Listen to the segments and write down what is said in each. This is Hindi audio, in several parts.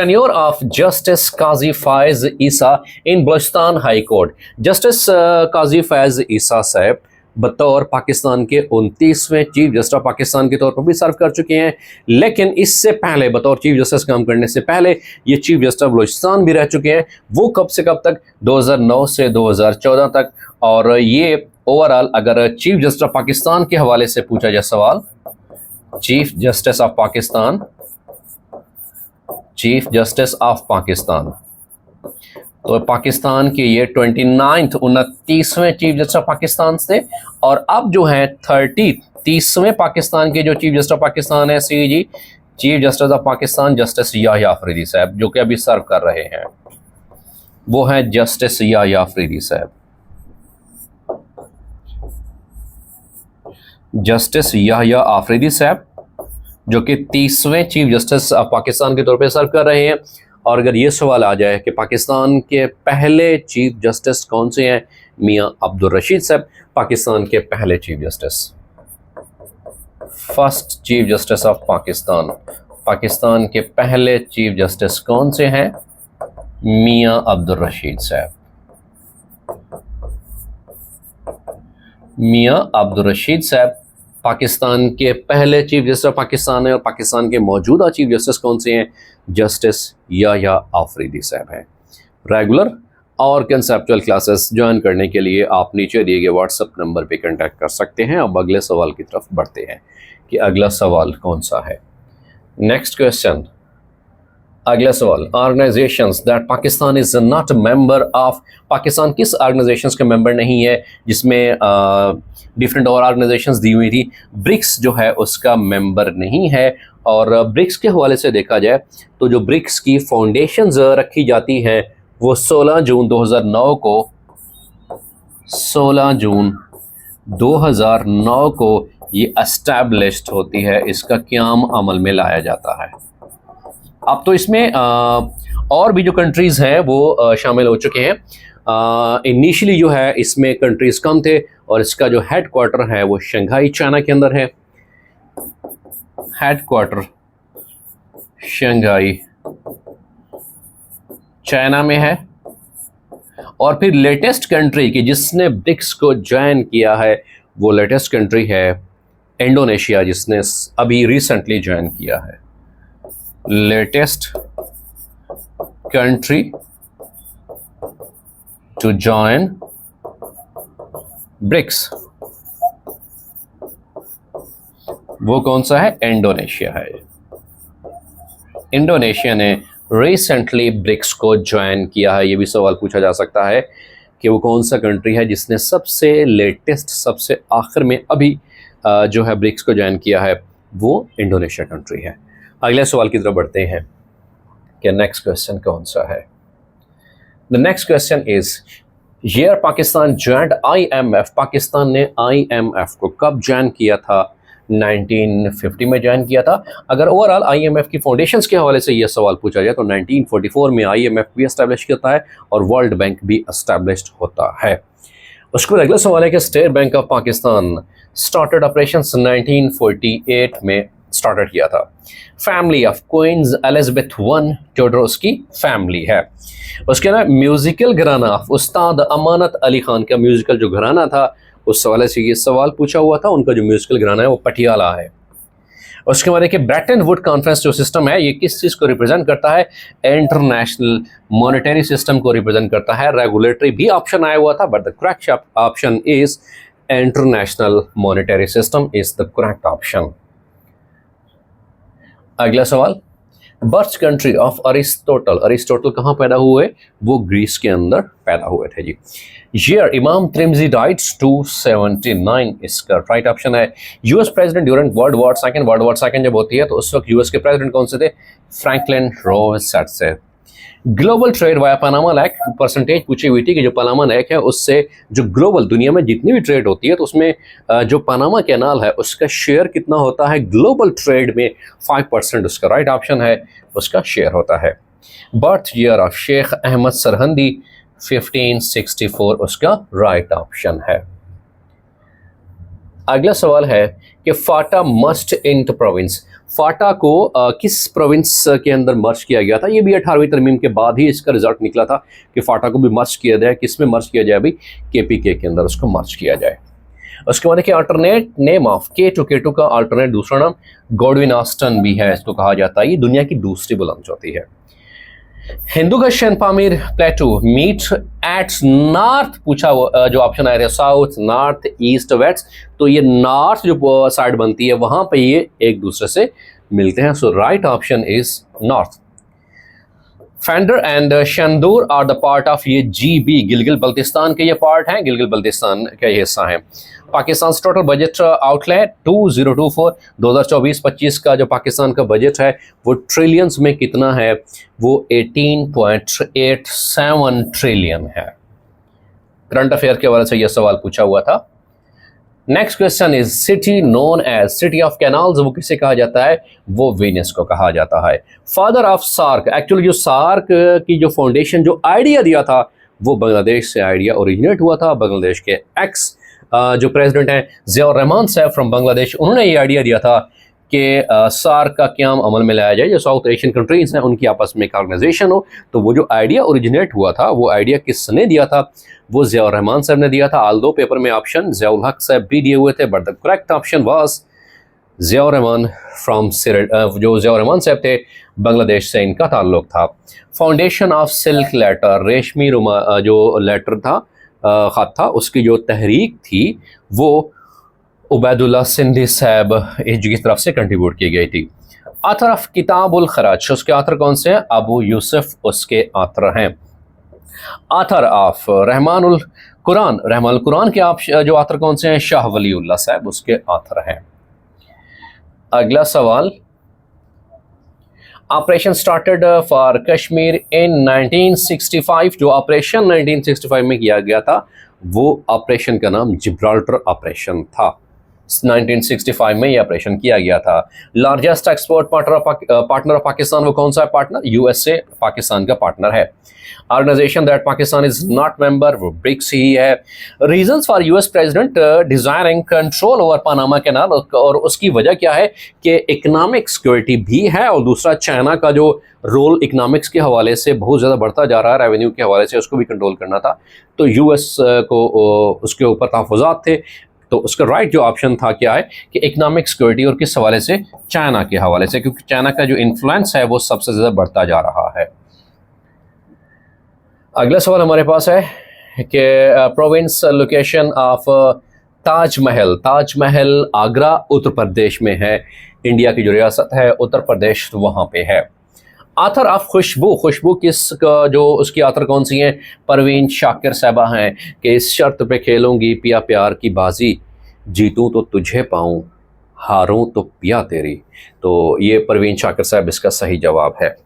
Tenure of Justice Qazi Faiz Isa in Balochistan High Court. Justice Qazi Faez Isa साहब बतौर पाकिस्तान के 29वें चीफ जस्टिस ऑफ पाकिस्तान के तौर पर भी सर्व कर चुके हैं, लेकिन इससे पहले बतौर चीफ जस्टिस काम करने से पहले ये चीफ जस्टिस ऑफ बलूचिस्तान भी रह चुके हैं। वो कब से कब तक? 2009 से 2014 तक। और ये ओवरऑल अगर चीफ जस्टिस ऑफ पाकिस्तान के हवाले से पूछा जाए सवाल, chief justice of Pakistan, chief justice of Pakistan, तो पाकिस्तान के ये 29वें चीफ जस्टिस ऑफ पाकिस्तान थे। और अब जो है 30वें पाकिस्तान के जो चीफ जस्टिस ऑफ पाकिस्तान है CG chief justice of Pakistan justice Yahya Afridi साहब, जो कि अभी सर्व कर रहे हैं, वो है जस्टिस याह्या अफरीदी साहब। जस्टिस याह्या अफरीदी साहब जो कि 30वें चीफ जस्टिस ऑफ पाकिस्तान के तौर पे सर्व कर रहे हैं। और अगर ये सवाल आ जाए कि पाकिस्तान के पहले चीफ जस्टिस कौन से हैं, मियां अब्दुल रशीद साहब पाकिस्तान के पहले chief justice, first chief justice of Pakistan, Pakistan के पहले चीफ जस्टिस कौन से हैं? मियां अब्दुल रशीद साहब। मियां अब्दुल रशीद साहब पाकिस्तान के पहले चीफ जस्टिस ऑफ पाकिस्तान है। और पाकिस्तान के मौजूदा चीफ जस्टिस कौन से हैं? जस्टिस याह्या अफरीदी साहब हैं। रेगुलर और कंसेप्चुअल क्लासेस ज्वाइन करने के लिए आप नीचे दिए गए व्हाट्सएप नंबर पे कांटेक्ट कर सकते हैं। अब अगले सवाल की तरफ बढ़ते हैं कि अगला सवाल कौन सा है। नेक्स्ट क्वेश्चन, अगला सवाल, organisations that Pakistan is not member of, Pakistan किस ऑर्गेनाइजेशंस के मेंबर नहीं है जिसमें डिफरेंट और ऑर्गेनाइजेशंस दी हुई थी? ब्रिक्स जो है उसका मेंबर नहीं है। और ब्रिक्स के हवाले से देखा जाए तो जो ब्रिक्स की फाउंडेशंस रखी जाती हैं वो 16 जून 2009 को 16 जून 2009 को ये एस्टैब्लिश्ड होती है, इसका क़याम अमल में लाया जाता है। अब तो इसमें और भी जो कंट्रीज़ हैं वो शामिल हो चुके हैं। इनिशियली जो है इसमें कंट्रीज़ कम थे और इसका जो हेड क्वार्टर है वो शंघाई चाइना के अंदर है। हेड क्वार्टर शंघाई चाइना में है। और फिर लेटेस्ट कंट्री की जिसने ब्रिक्स को ज्वाइन किया है वो लेटेस्ट कंट्री है इंडोनेशिया, जिसने अभी रिसेंटली ज्वाइन किया है। Latest country to join BRICS वो कौन सा है? इंडोनेशिया है। इंडोनेशिया ने रिसेंटली ब्रिक्स को ज्वाइन किया है। ये भी सवाल पूछा जा सकता है कि वो कौन सा कंट्री है जिसने सबसे लेटेस्ट, सबसे आखिर में अभी जो है ब्रिक्स को ज्वाइन किया है, वो इंडोनेशिया कंट्री है। अगले सवाल की तरफ बढ़ते हैं कि नेक्स्ट क्वेश्चन कौन सा है। The next question is year Pakistan joint IMF, Pakistan ने IMF को कब ज्वाइन किया था? 1950 में ज्वाइन किया था। अगर ओवरऑल IMF की फाउंडेशंस के हवाले से यह सवाल पूछा जाए तो 1944 में IMF भी एस्टैब्लिश होता है और वर्ल्ड बैंक भी एस्टैब्लिश्ड होता है। उसके बाद अगला सवाल है कि State Bank of Pakistan started operations 1948 में स्टार्टेड किया था। Family of queens Elizabeth I Tudors की फैमिली है। उसके अलावा म्यूजिकल घराना उस्ताद अमानत अली खान का म्यूजिकल जो घराना था उस हवाले से ये सवाल पूछा हुआ था। उनका जो म्यूजिकल घराना है वो पटियाला है। उसके बाद देखिए ब्रेटन वुड कॉन्फ्रेंस जो सिस्टम है ये किस चीज़ को रिप्रेजेंट करता है? इंटरनेशनल मॉनेटरी सिस्टम को रिप्रेजेंट करता है। रेगुलेटरी भी ऑप्शन आया हुआ था but the correct option is international monetary system is the correct option. अगला सवाल, birth country of Aristotle, Aristotle कहाँ पैदा हुए? वो ग्रीस के अंदर पैदा हुए थे जी। ईयर इमाम त्रिमजी डाइड 279 इसका राइट ऑप्शन है। US president during world war second जब होती है तो उस वक्त यूएस के प्रेसिडेंट कौन से थे? फ्रैंकलिन रोजवेल्ट से। ग्लोबल ट्रेड वाया पनामा लैक परसेंटेज पूछी हुई थी कि जो पनामा लैक है उससे जो ग्लोबल दुनिया में जितनी भी ट्रेड होती है तो उसमें जो पनामा कैनाल है उसका शेयर कितना होता है? ग्लोबल ट्रेड में 5% उसका राइट ऑप्शन है, उसका शेयर होता है। Birth year of Sheikh Ahmad Sirhindi 1564 उसका राइट ऑप्शन है। अगला सवाल है कि फाटा मस्ट इंट प्रोविंस, फाटा को किस प्रोविंस के अंदर मर्ज किया गया था। ये भी 18वीं तरमीम के बाद ही इसका रिजल्ट निकला था कि फाटा को भी मर्ज किया जाए। किस में मर्ज किया जाए अभी, KPK के अंदर उसको मर्ज किया जाए। उसके बाद देखिए अल्टरनेट नेम ऑफ K2 का अल्टरनेट दूसरा नाम गॉडविन ऑस्टन भी है, इसको कहा जाता है। ये दुनिया की दूसरी बुलंद चौथी है। हिंदू का Pamir plateau meet at north पूछा, जो ऑप्शन आ रहा है साउथ, नॉर्थ, ईस्ट, वेस्ट, तो ये नॉर्थ जो साइड बनती है वहां पे ये एक दूसरे से मिलते हैं। So right option is north. Phander and Shandur are the part of ये GB, गिलगित बल्तिस्तान के ये पार्ट हैं, गिलगित बल्तिस्तान का ये हिस्सा है। पाकिस्तान टोटल बजट आउटलेट 2024 2024-25 का जो पाकिस्तान का बजट है वो ट्रिलियंस में कितना है, वो 18.87 ट्रिलियन है। करंट अफेयर के हवाले से यह सवाल पूछा हुआ था। Next question is city known as city of canals, वो किसे कहा जाता है, वो वेनिस को कहा जाता है। फादर ऑफ सार्क, एक्चुअली जो सार्क की जो फाउंडेशन जो आइडिया दिया था वो बांग्लादेश से आइडिया ओरिजिनेट हुआ था। बांग्लादेश के एक्स जो प्रेसिडेंट हैं ज़ियाउर रहमान साहब फ्रॉम बांग्लादेश, उन्होंने ये आइडिया दिया था कि सार्क का क्याम अमल में लाया जाए, जो साउथ एशियन कंट्रीज़ हैं उनकी आपस में एक ऑर्गेनाइजेशन हो। तो वो जो आइडिया ओरिजिनेट हुआ था वो आइडिया किसने दिया था, वो ज़ियाउर रहमान साहब ने दिया था। आल्दो पेपर में ऑप्शन ज़ियाउल हक साहब भी दिए हुए थे, but the correct option was Ziaur Rahman from जो ज़ियाउर रहमान साहब थे बांग्लादेश से इनका ताल्लुक था। फाउंडेशन ऑफ सिल्क लेटर, रेशमी रुमा जो लेटर था ख़त था, उसकी जो तहरीक थी वो उबैदुल्लाह सिंधी साहब की तरफ से कंट्रीब्यूट की गई थी। आथर ऑफ किताबुल खराज, उसके आथर कौन से हैं, अबू यूसुफ उसके आथर हैं। आथर ऑफ रहमानुल कुरान, रहमानुल कुरान के आप जो आथर कौन से हैं, शाह वलीउल्लाह साहब उसके आथर हैं। अगला सवाल, ऑपरेशन स्टार्टेड फॉर कश्मीर इन 1965, जो ऑपरेशन 1965 में किया गया था वो ऑपरेशन का नाम जिब्राल्टर ऑपरेशन था। 1965 में ये ऑपरेशन किया गया था। Largest export partner of Pakistan, वो कौन सा पार्टनर, USA पाकिस्तान का पार्टनर है। Organisation that Pakistan is not member, वो ब्रिक्स ही है। Reasons for US president desiring control over Panama canal, और उसकी वजह क्या है कि इकोनॉमिक सिक्योरिटी भी है, और दूसरा चाइना का जो रोल इकोनॉमिक्स के हवाले से बहुत ज़्यादा बढ़ता जा रहा है, रेवेन्यू के हवाले से उसको भी कंट्रोल करना था, तो US को उसके ऊपर तहफ़्फ़ुज़ात थे। तो उसका राइट जो ऑप्शन था क्या है कि इकोनॉमिक सिक्योरिटी, और किस हवाले से, चाइना के हवाले से, क्योंकि चाइना का जो इन्फ्लुएंस है वो सबसे ज़्यादा बढ़ता जा रहा है। अगला सवाल हमारे पास है कि province location of Taj Mahal, Taj Mahal Agra Uttar Pradesh में है। इंडिया की जो रियासत है उत्तर प्रदेश वहाँ पे है। आथर ऑफ खुशबू, खुशबू किस जो उसकी आथर कौन सी हैं, परवीन शाकिर साहबा हैं कि इस शर्त पे खेलूंगी पिया प्यार की बाजी, जीतूं तो तुझे पाऊं, हारूं तो पिया तेरी। तो ये परवीन शाकिर साहब इसका सही जवाब है।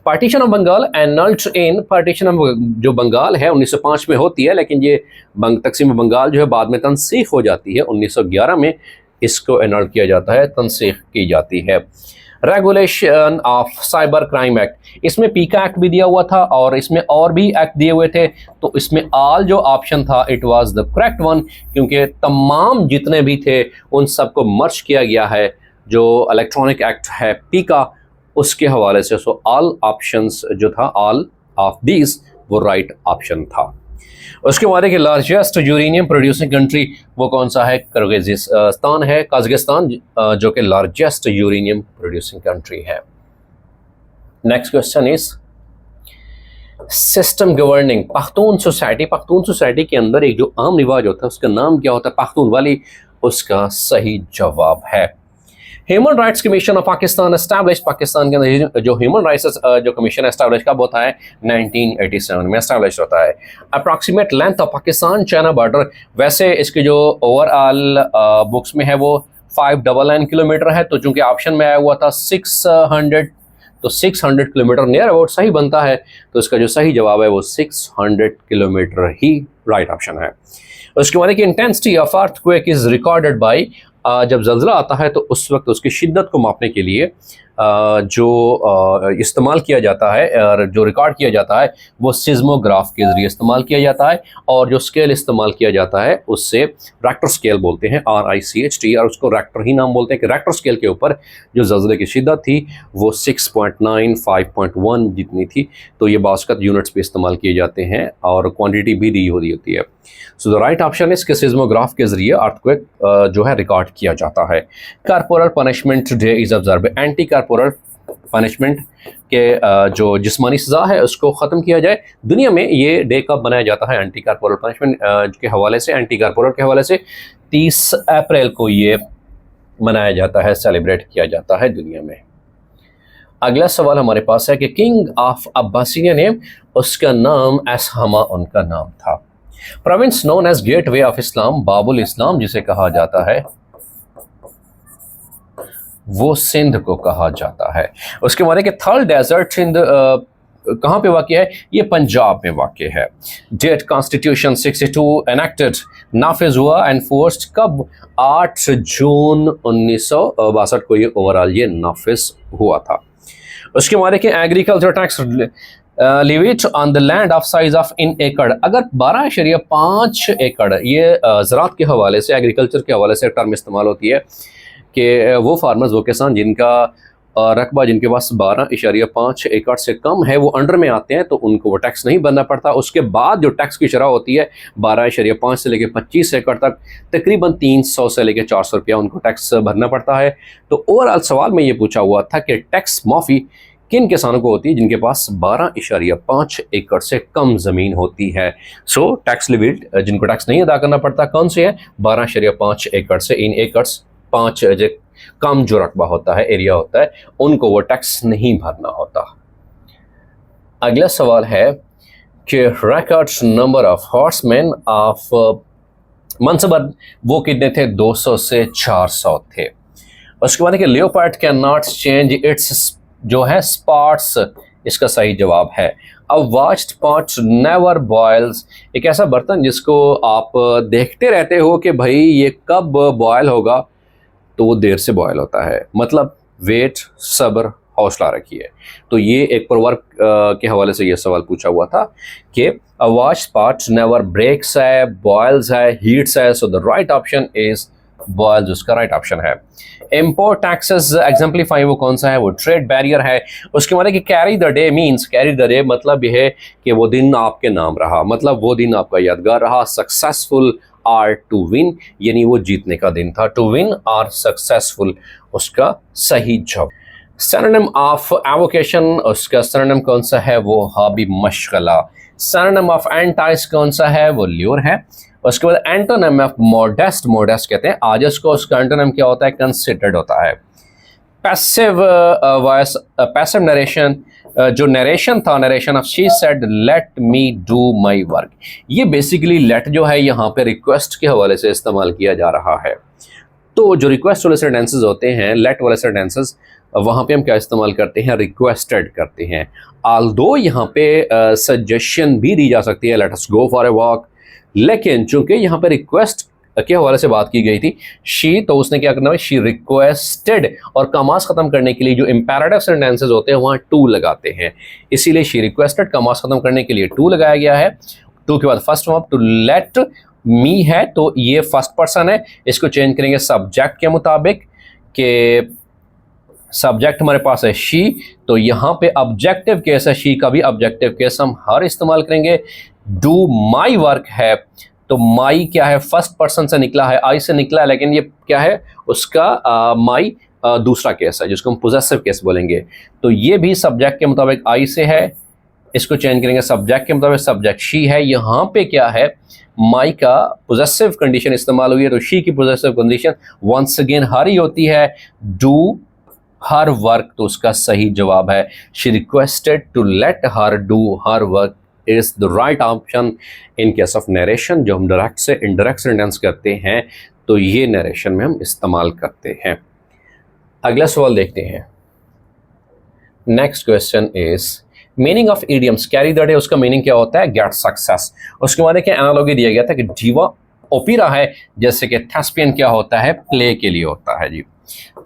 Partition of Bengal annulled in, partition of जो बंगाल है 1905 में होती है, लेकिन ये तकसीम बंगाल जो है बाद में तनसीख हो जाती है। 1911 में इसको एनल्ड किया जाता है, तनसीख की जाती है। Regulation of cyber crime act, इसमें पीका एक्ट भी दिया हुआ था और इसमें और भी एक्ट दिए हुए थे, तो इसमें ऑल जो ऑप्शन था it was the correct one, क्योंकि तमाम जितने भी थे उन सबको मर्ज किया गया है। जो इलेक्ट्रॉनिक एक्ट है पीका उसके हवाले से, सो ऑल ऑप्शंस जो था, ऑल ऑफ दीज वो राइट ऑप्शन था। उसके बाद कि लार्जेस्ट यूरेनियम प्रोड्यूसिंग कंट्री वो कौन सा है, किर्गिज़स्तान है, काज़ाकिस्तान, जो कि लार्जेस्ट यूरेनियम प्रोड्यूसिंग कंट्री है। Next question is system governing Pakhtun society, Pakhtun society के अंदर एक जो आम रिवाज होता है उसका नाम क्या होता है, पख्तून वाली, उसका सही जवाब है। Human rights commission of Pakistan establish, Pakistan के अंदर जो ह्यूमन राइट्स जो कमीशन एस्टैब्लिश कब होता है, 1987 में एस्टैब्लिश होता है। Approximate length of Pakistan China border, वैसे इसकी जो ओवरऑल बुक्स में है वो 599 किलोमीटर है, तो चूंकि ऑप्शन में आया हुआ था 600, तो 600 किलोमीटर नियर अबाउट सही बनता है, तो इसका जो सही जवाब है वो 600 किलोमीटर ही राइट ऑप्शन है। उसके बाद कि intensity of earthquake is recorded by, जब जल्जला आता है तो उस वक्त उसकी शिद्दत को मापने के लिए जो इस्तेमाल किया जाता है और जो रिकॉर्ड किया जाता है वो सिस्मोग्राफ के ज़रिए इस्तेमाल किया जाता है, और जो स्केल इस्तेमाल किया जाता है उससे रैक्टर स्केल बोलते हैं, RICHT, और उसको रैक्टर ही नाम बोलते हैं कि रैक्टर स्केल के ऊपर जो ज़लज़ले की शिद्दत थी वो 6.9 5.1 जितनी थी। तो ये बासकत यूनिट्स पे इस्तेमाल किए जाते हैं और क्वांटिटी भी दी होती है। सो द राइट ऑप्शन इस के सिस्मोग्राफ के ज़रिए अर्थक्वेक जो है रिकॉर्ड किया जाता है। Corporal punishment day is observe, anti corporal punishment के जो जिस्मानी सज़ा है उसको ख़त्म किया जाए। दुनिया में ये डे कब बनाया जाता है एंटी कॉर्पोरल पनिशमेंट के हवाले से, एंटी कॉर्पोरल के हवाले से 30 अप्रैल को ये मनाया जाता है, सेलिब्रेट किया जाता है दुनिया में। अगला सवाल हमारे पास है कि किंग ऑफ अब्बासिया नेम, उसका नाम असहमा उनका नाम था। Province known as gateway of Islam, Babul Islam जिसे कहा जाता है वो सिंध को कहा जाता है। उसके बाद कि थल डेजर्ट सिंध कहाँ पे वाक़ है, ये पंजाब में वाक़ है। डेट कॉन्स्टिट्यूशन 62 एनेक्टेड, नाफिज हुआ एनफोर्स्ड कब, 8 जून 1962 को ये ओवरऑल ये नाफिज हुआ था। उसके बाद कि agriculture tax levied on the land of size of in एकड़, अगर 12.5 एकड़ ये ज़राअत के हवाले से, एग्रीकल्चर के हवाले से टर्म इस्तेमाल होती है कि वो फार्मर्स, वो किसान जिनका रकबा, जिनके पास 12.5 एकड़ से कम है, वो अंडर में आते हैं तो उनको वो टैक्स नहीं भरना पड़ता। उसके बाद जो टैक्स की शरह होती है 12.5 से लेकर 25 एकड़ तक तकरीबन 300 से लेकर 400 रुपया उनको टैक्स भरना पड़ता है। तो ओवरऑल सवाल में ये पूछा हुआ था कि टैक्स माफ़ी किन किसानों को होती है जिनके पास 12.5 एकड़ से कम ज़मीन होती है। सो टैक्स लिविट जिनको टैक्स नहीं अदा करना पड़ता कौन से है, 12.5 एकड़ से इन एकड़्स 5 कम जो रकबा होता है, एरिया होता है, उनको वो टैक्स नहीं भरना होता। अगला सवाल है कि records number of horsemen of mansabdar वो कितने थे, 200 से 400 थे। उसके बाद कि leopard can not change it's जो है स्पॉट्स, इसका सही जवाब है अ वाच्ड पॉट नेवर बॉयल्स, एक ऐसा बर्तन जिसको आप देखते रहते हो कि भाई ये कब बॉयल होगा, तो वो देर से बॉयल होता है। मतलब वेट, सब्र, हौसला रखिए। तो ये एक प्रवर्ब के हवाले से ये सवाल पूछा हुआ था कि a watch pot never breaks है, बॉयल्स है, हीट्स है। So the right option is boils, उसका राइट ऑप्शन है। इम्पोर्ट टैक्सेस एग्जाम्पलीफाई वो कौन सा है, वो ट्रेड बैरियर है। उसके बाद कि carry the day means, carry the day मतलब यह है कि वो दिन आपके नाम रहा, मतलब वो दिन आपका यादगार रहा। सक्सेसफुल आर टू विन, यानी वो जीतने का दिन था। टू विन आर सक्सेसफुल, उसका सही जवाब। सिनोनिम ऑफ एवोकेशन, उसका सिनोनिम कौन सा है, वो हॉबी, मशगला। सिनोनिम ऑफ एंटाइस कौन सा है, वो ल्योर है। उसके बाद एंटोनिम ऑफ मॉडेस्ट, मॉडेस्ट कहते हैं आजस को, उसका एंटोनिम क्या होता है, कंसिडर्ड होता है। पैसिव वॉइस, पैसिव नरेशन, जो नरेशन था, narration of she said let me do my work, ये बेसिकली लेट जो है यहाँ पे रिक्वेस्ट के हवाले से इस्तेमाल किया जा रहा है। तो जो रिक्वेस्ट वाले सेंटेंसेस होते हैं, लेट वाले सेंटेंसेस, वहाँ पे हम क्या इस्तेमाल करते हैं, रिक्वेस्टेड करते हैं। आल्दो यहाँ पे सजेशन भी दी जा सकती है, let us go for a walk, लेकिन चूंकि यहाँ पे रिक्वेस्ट के हवाले से बात की गई थी शी, तो उसने क्या करना है, शी रिक्वेस्टेड, और कमास खत्म करने के लिए जो इंपैरेटिव सेंटेंसेस होते हैं वहाँ टू लगाते हैं, इसीलिए शी रिक्वेस्टेड, कमास खत्म करने के लिए टू लगाया गया है। टू के बाद first verb to let me है, तो ये फर्स्ट पर्सन है, इसको चेंज करेंगे सब्जेक्ट के मुताबिक कि सब्जेक्ट हमारे पास है शी, तो यहाँ पे ऑब्जेक्टिव केस है, शी का भी ऑब्जेक्टिव केस हम हर इस्तेमाल करेंगे। डू माई वर्क है, तो माई क्या है, फर्स्ट पर्सन से निकला है, आई से निकला है, लेकिन ये क्या है, उसका माई दूसरा केस है जिसको हम पोजेसिव केस बोलेंगे। तो ये भी सब्जेक्ट के मुताबिक आई से है, इसको चेंज करेंगे सब्जेक्ट के मुताबिक, सब्जेक्ट शी है। यहाँ पे क्या है, माई का पोजेसिव कंडीशन इस्तेमाल हुई है, तो शी की पोजेसिव कंडीशन वंस अगेन हर ही होती है, डू हर वर्क, तो उसका सही जवाब है she requested to let her do her work is the right option. In case of narration, जो हम डायरेक्ट से इनडायरेक्ट सेंटेंस करते हैं, तो ये नरेशन में हम इस्तेमाल करते हैं। अगला सवाल देखते हैं। Next question is meaning of idioms, carry the day, उसका मीनिंग क्या होता है, गेट सक्सेस। उसके बाद देखिए एनालॉजी दिया गया था कि डीवा ओपेरा है, जैसे कि थेस्पियन क्या होता है, प्ले के लिए होता है जी।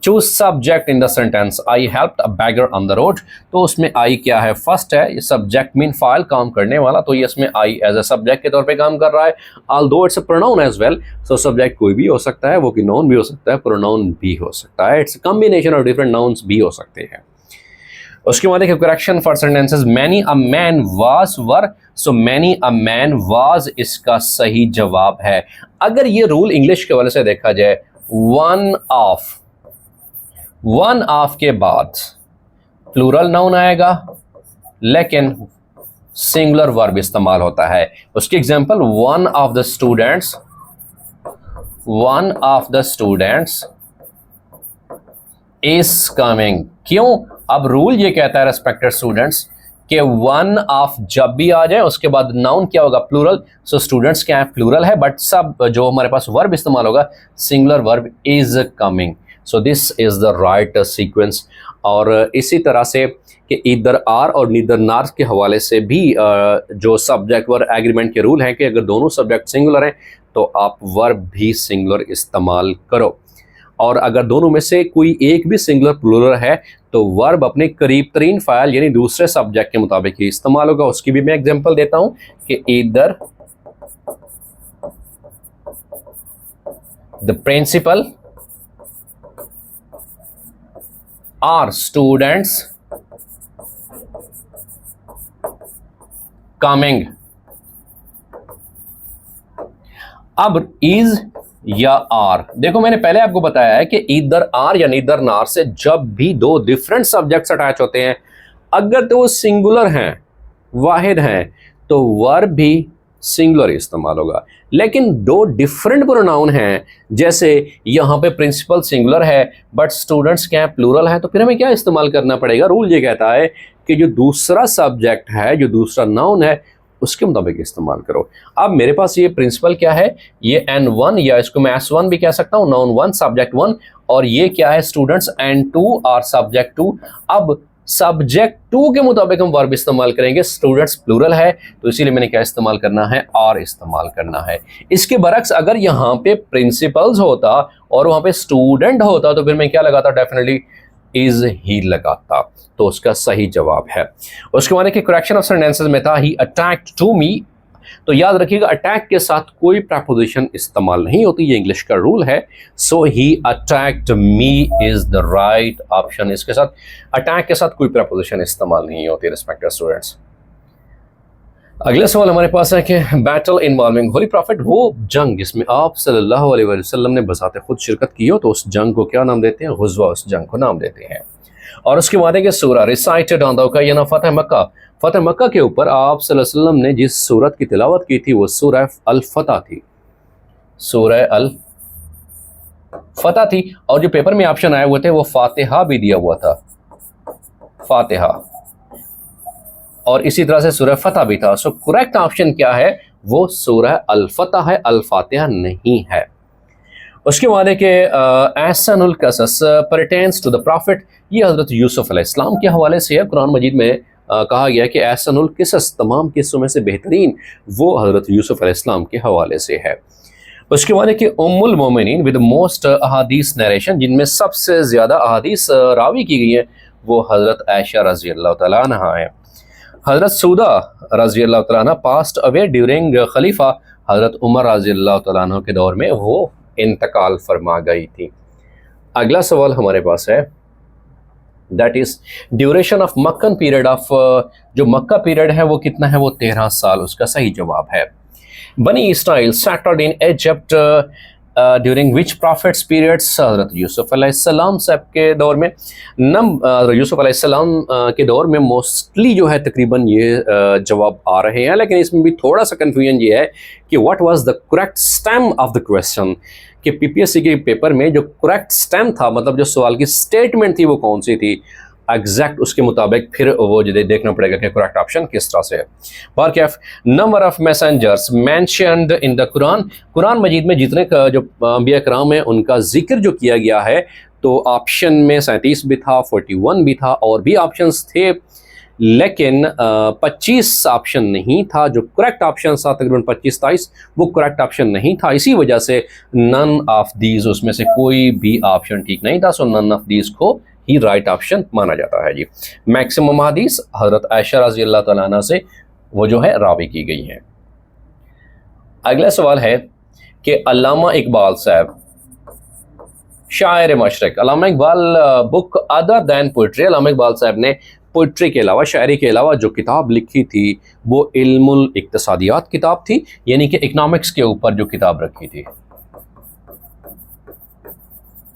Choose subject in the sentence, I helped a beggar on the road. तो उसमें आई क्या है, फर्स्ट है, ये सब्जेक्ट मीन फाइल, काम करने वाला, तो ये इसमें आई एज अ सब्जेक्ट के तौर पे काम कर रहा है। Although it's a pronoun as well, so subject कोई भी हो सकता है, वो कि नाउन भी हो सकता है, प्रोनाउन भी हो सकता है, it's combination of different nouns भी हो सकते हैं। उसके बाद देखिए correction for sentences, many a man was were, so many a man was इसका सही जवाब है। अगर ये रूल इंग्लिश के वाले से देखा जाए, वन ऑफ के बाद प्लूरल नाउन आएगा लेकिन सिंगुलर वर्ब इस्तेमाल होता है। उसकी example, one of the students is coming. क्यों? अब रूल ये कहता है रेस्पेक्टेड स्टूडेंट्स कि वन ऑफ जब भी आ जाए उसके बाद नाउन क्या होगा, प्लूरल। सो स्टूडेंट्स क्या है, प्लूरल है, बट सब जो हमारे पास वर्ब इस्तेमाल होगा singular verb, is coming. So this is the right sequence. और इसी तरह से कि ईदर आर और नीदर नार के हवाले से भी जो सब्जेक्ट वर्ब एग्रीमेंट के रूल हैं कि अगर दोनों सब्जेक्ट सिंगुलर हैं तो आप वर्ब भी सिंगुलर इस्तेमाल करो, और अगर दोनों में से कोई एक भी सिंगुलर प्लूरल है तो वर्ब अपने करीब तरीन फाइल यानी दूसरे सब्जेक्ट के मुताबिक ही इस्तेमाल होगा। उसकी भी मैं एग्जांपल देता हूं कि either the principal or students coming. अब इज या आर, देखो मैंने पहले आपको बताया है कि ईदर आर या नीदर नार से जब भी दो डिफरेंट सब्जेक्ट्स अटैच होते हैं, अगर तो वो सिंगुलर हैं, वाहिद हैं, तो वर्ब भी सिंगुलर इस्तेमाल होगा। लेकिन दो डिफरेंट प्रोनाउन हैं, जैसे यहाँ पे प्रिंसिपल सिंगुलर है बट स्टूडेंट्स क्या है, प्लूरल है, तो फिर हमें क्या इस्तेमाल करना पड़ेगा? रूल ये कहता है कि जो दूसरा सब्जेक्ट है, जो दूसरा नाउन है, उसके मुताबिक इस्तेमाल करो। अब मेरे पास ये प्रिंसिपल क्या है, ये N1 या इसको मैं S1 भी कह सकता हूँ, नाउन 1 सब्जेक्ट 1, और ये क्या है स्टूडेंट्स N2 और सब्जेक्ट 2। अब सब्जेक्ट 2 के मुताबिक हम वर्ब इस्तेमाल करेंगे, स्टूडेंट्स प्लूरल है तो इसीलिए मैंने क्या इस्तेमाल करना है, आर इस्तेमाल करना है। इसके बरक्स अगर यहाँ पे प्रिंसिपल्स होता और वहाँ पे स्टूडेंट होता तो फिर मैं क्या लगाता, डेफिनेटली इज ही लगाता, तो उसका सही जवाब है। उसके बाद कि करेक्शन ऑफ सेंटेंसेस में था ही अटैक्ड टू मी, तो याद रखिएगा अटैक के साथ कोई प्रेपोजिशन इस्तेमाल नहीं होती, ये इंग्लिश का रूल है। So he attacked me is the right option. इसके साथ अटैक के साथ कोई प्रेपोजिशन इस्तेमाल नहीं होती रिस्पेक्टेड स्टूडेंट्स। अगला सवाल हमारे पास है कि बैटल इन्वॉल्विंग होली प्रॉफिट, वो जंग जिसमें आप सल्लल्लाहु अलैहि वसल्लम ने बसाते खुद शिरकत की हो, तो उस जंग को क्या नाम देते हैं? गुज़वा, उस जंग को नाम देते हैं। और उसके बाद है कि सूरा रिसाइटेड ऑन द ओकेजन फतह मक्का, फतह मक्का के ऊपर आप सल्लल्लाहु अलैहि वसल्लम ने जिस सूरत की तिलावत की थी वो सूरह अल फतह थी, सूरह अल फतह थी। और जो पेपर में ऑप्शन आए हुए थे वो फातिहा भी दिया हुआ था, फातिहा, और इसी तरह से सूरह फतह भी था। सो करेक्ट ऑप्शन क्या है, वो सूरह अल फतह है, अल फातिहा नहीं है। उसके बाद है कि Ahsanul Qasas pertains to the prophet, ये हज़रत यूसुफ अलैहिस्सलाम के हवाले से है। कुरान मजीद में कहा गया कि एहसानुल किसस, तमाम किस्सों में से बेहतरीन वो हज़रत यूसुफ अलैहिस्सलाम के हवाले से है। उसके बाद है कि उम्मुल मोमिनीन विद मोस्ट अहादीस नरेशन, जिनमें सबसे ज़्यादा अहादीस रावी की गई है वो हज़रत आयशा रज़ी अल्लाह तआला अन्हा है। हज़रत सऊदा रज़ी अल्लाह तआला अन्हा पास्ट अवे ड्यूरिंग खलीफा हज़रत उमर रज़ी अल्लाह तआला अन्हु के दौर में वो इंतकाल फरमा गई थी। अगला सवाल हमारे पास है, that is duration of Meccan period of, जो मक्का पीरियड है वो कितना है, वो 13 साल। उसका सही जवाब है बनी Israel settled in Egypt during which profits periods, हज़रत यूसुफ अलैहिस्सलाम साहब के दौर में। यूसुफ अलैहिस्सलाम के दौर में मोस्टली जो है तकरीबन ये जवाब आ रहे हैं, लेकिन इसमें भी थोड़ा सा कन्फ्यूजन ये है कि what was the correct stem of the question, कि पीपीएससी के पेपर में जो करेक्ट स्टेम था, मतलब जो सवाल की स्टेटमेंट थी वो कौन सी थी एग्जैक्ट, उसके मुताबिक फिर वो जो देखना पड़ेगा कि करेक्ट ऑप्शन किस तरह से है। बारकैफ number of messengers mentioned in the Quran, Quran Majeed में जितने का जो अंबिया कराम है उनका जिक्र जो किया गया है, तो ऑप्शन में 37 भी था, 41 भी था, और भी ऑप्शंस थे, लेकिन 25 ऑप्शन नहीं था, जो करेक्ट ऑप्शन था तकरीबन 25-23 वो करेक्ट ऑप्शन नहीं था, इसी वजह से नन ऑफ दीज, उसमें से कोई भी ऑप्शन ठीक नहीं था, सो नन ऑफ दीज को ही राइट ऑप्शन माना जाता है जी। मैक्सिमम हदीस हज़रत आयशा रज़ी अल्लाह तआला अन्हा से वो जो है रावी की गई हैं। अगला सवाल है कि अल्लामा इकबाल साहब शायर मशरक, Allama Iqbal book other than poetry, Allama Iqbal साहब ने पोइट्री के अलावा, शायरी के अलावा जो किताब लिखी थी वो इल्मुल इक्तिसादियात किताब थी, यानी कि इकनॉमिक्स के ऊपर जो किताब रखी थी,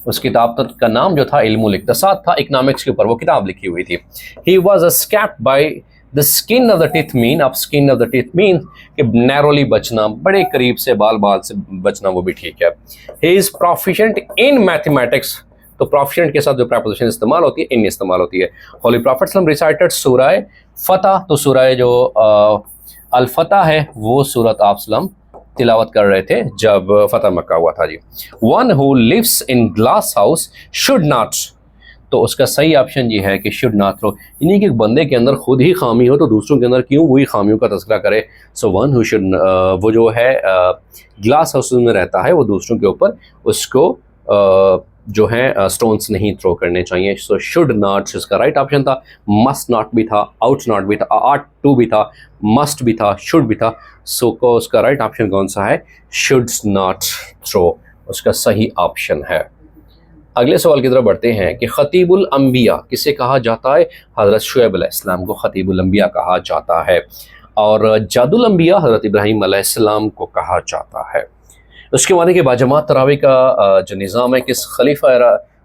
उस किताब का नाम जो था इल्मुल इक्तिसाद था, इकनॉमिक्स के ऊपर वो किताब लिखी हुई थी। He was escaped by the skin of the teeth mean, अब skin of the teeth mean कि नैरोली बचना, बड़े करीब से बाल से बचना, वो भी ठीक है। He is proficient in mathematics, तो प्रोफिशिएंट के साथ जो प्रेपोजिशन इस्तेमाल होती है इन इस्तेमाल होती है। होली प्रॉफेट सल्लल्लाहु अलैहि वसल्लम रिसाइटेड सूरह फतह, तो सूरह जो अल फतह है वो सूरत आप सल्लम तिलावत कर रहे थे जब फतह मक्का हुआ था जी। One who lives in glass house should not, तो उसका सही ऑप्शन ये है कि शुड नॉट रो, यानी कि एक बंदे के अंदर खुद ही खामी हो तो दूसरों के अंदर क्यों वही खामियों का तज़किरा करे। सो वन हु शुड, वो जो है ग्लास हाउस में रहता है वो दूसरों के ऊपर उसको जो है स्टोन्स नहीं थ्रो करने चाहिए। सो शुड नॉट इसका राइट ऑप्शन था। मस्ट नॉट भी था, आउट नॉट भी था, आट टू भी था, मस्ट भी था, शुड भी था। सो को उसका राइट ऑप्शन कौन सा है? शुड नॉट थ्रो उसका सही ऑप्शन है। अगले सवाल की तरफ बढ़ते हैं कि खतीबुल अंबिया किसे कहा जाता है? हज़रत शुएब अलैहिस्सलाम को खतीबुल अंबिया कहा जाता है, और जादुल अंबिया हज़रत इब्राहीम अलैहिस्सलाम को कहा जाता है। उसके बाद कि बाजमात तरावी का जो निज़ाम है किस खलीफा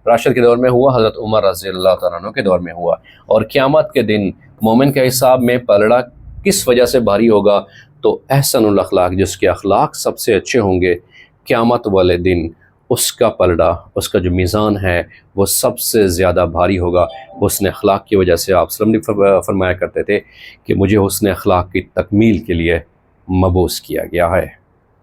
राशिद के दौर में हुआ? हज़रत उमर रज़ियल्लाहु तआला अन्हु के दौर में हुआ। और क़यामत के दिन मोमिन के हिसाब में पलड़ा किस वजह से भारी होगा? तो अहसनुल अखलाक, जिसके अखलाक सबसे अच्छे होंगे क़यामत वाले दिन उसका पलड़ा, उसका जो मीज़ान है वो सबसे ज़्यादा भारी होगा। हुस्न अखलाक की वजह से आप सल्लम ने फरमाया करते थे कि मुझे हुस्न अखलाक की तकमील के लिए मबूस किया गया है।